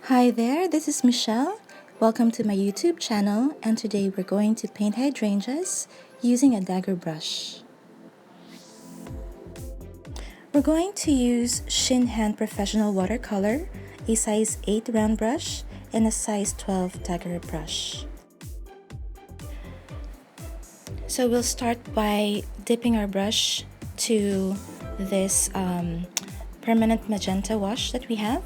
Hi there, this is Michelle. Welcome to my YouTube channel, and today we're going to paint hydrangeas using a Dagger brush. We're going to use Shin Hand Professional Watercolor, a size 8 round brush, and a size 12 Dagger brush. So we'll start by dipping our brush to this permanent magenta wash that we have,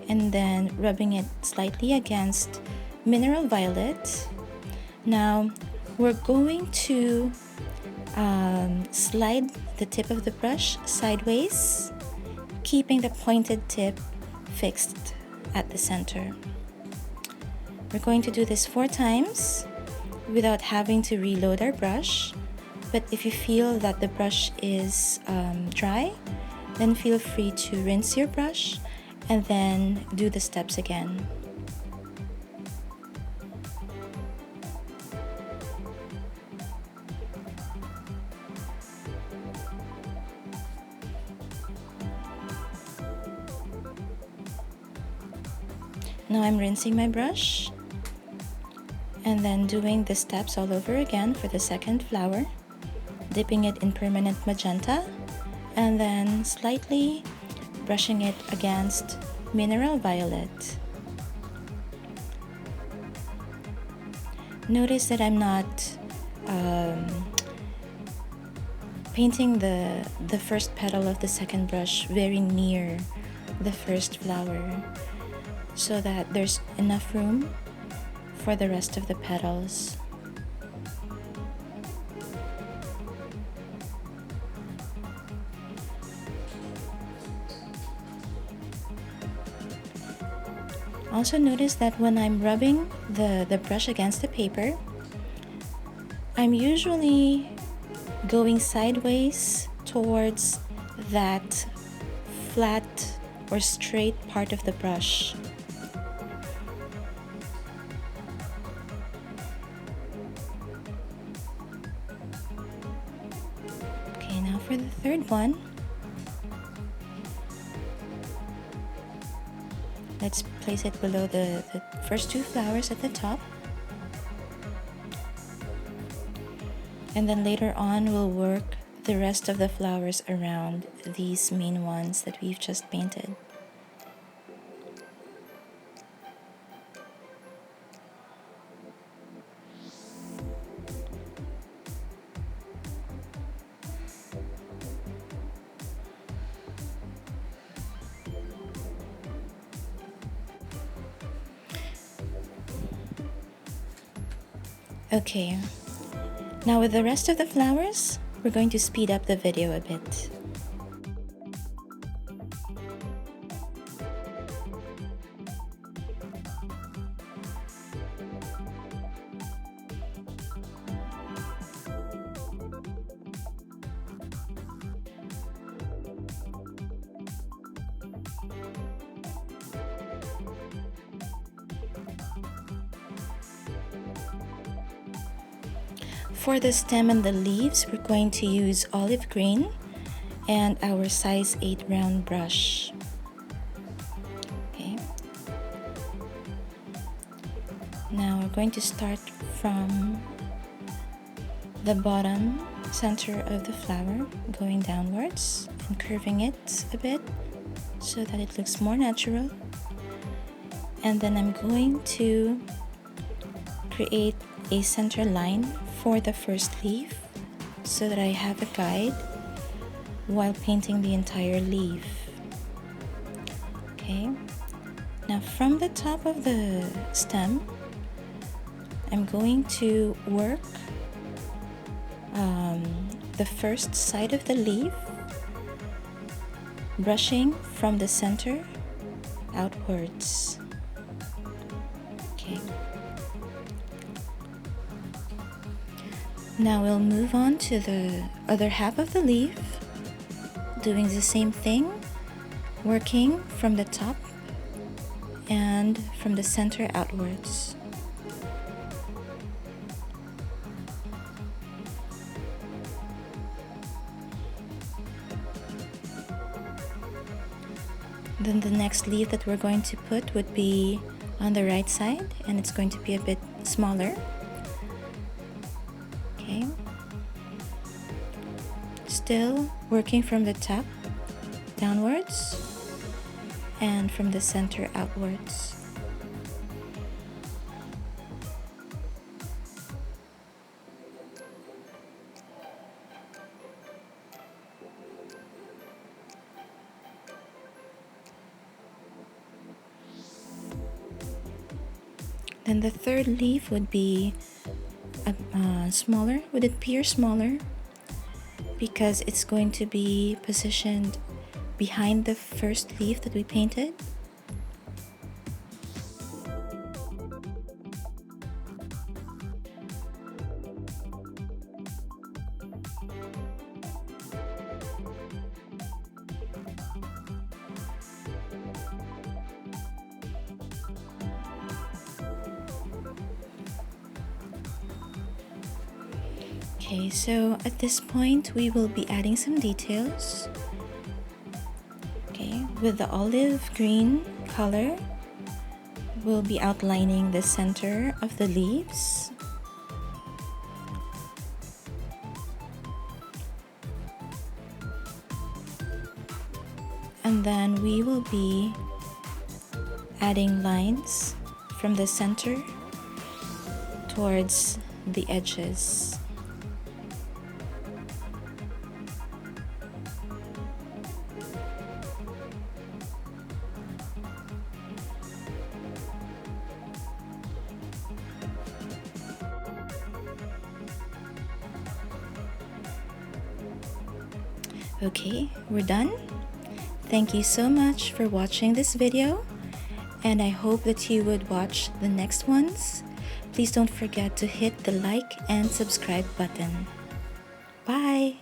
and then rubbing it slightly against mineral violet. Now we're going to slide the tip of the brush sideways, keeping the pointed tip fixed at the center. We're going to do this 4 times without having to reload our brush, but if you feel that the brush is dry, then feel free to rinse your brush and then do the steps again. Now I'm rinsing my brush and then doing the steps all over again for the second flower, dipping it in permanent magenta and then slightly brushing it against mineral violet. Notice that I'm not painting the first petal of the second brush very near the first flower, so that there's enough room for the rest of the petals. Also notice that when I'm rubbing the brush against the paper, I'm usually going sideways towards that flat or straight part of the brush. Okay, now for the third one, let's place it below the first 2 flowers at the top. And then later on, we'll work the rest of the flowers around these main ones that we've just painted. Okay, now with the rest of the flowers, we're going to speed up the video a bit. For the stem and the leaves, we're going to use olive green and our size 8 round brush. Okay. Now we're going to start from the bottom center of the flower, going downwards and curving it a bit so that it looks more natural. And then I'm going to create a center line for the first leaf so that I have a guide while painting the entire leaf. Okay, now from the top of the stem, I'm going to work the first side of the leaf, brushing from the center outwards. Okay. Now we'll move on to the other half of the leaf, doing the same thing, working from the top and from the center outwards. Then the next leaf that we're going to put would be on the right side, and it's going to be a bit smaller. Okay. Still working from the top downwards and from the center outwards. Then the third leaf would be smaller, would appear smaller because it's going to be positioned behind the first leaf that we painted. Okay, so at this point we will be adding some details. Okay, with the olive green color, we'll be outlining the center of the leaves. And then we will be adding lines from the center towards the edges. Okay, we're done. Thank you so much for watching this video, and I hope that you would watch the next ones. Please don't forget to hit the like and subscribe button. Bye!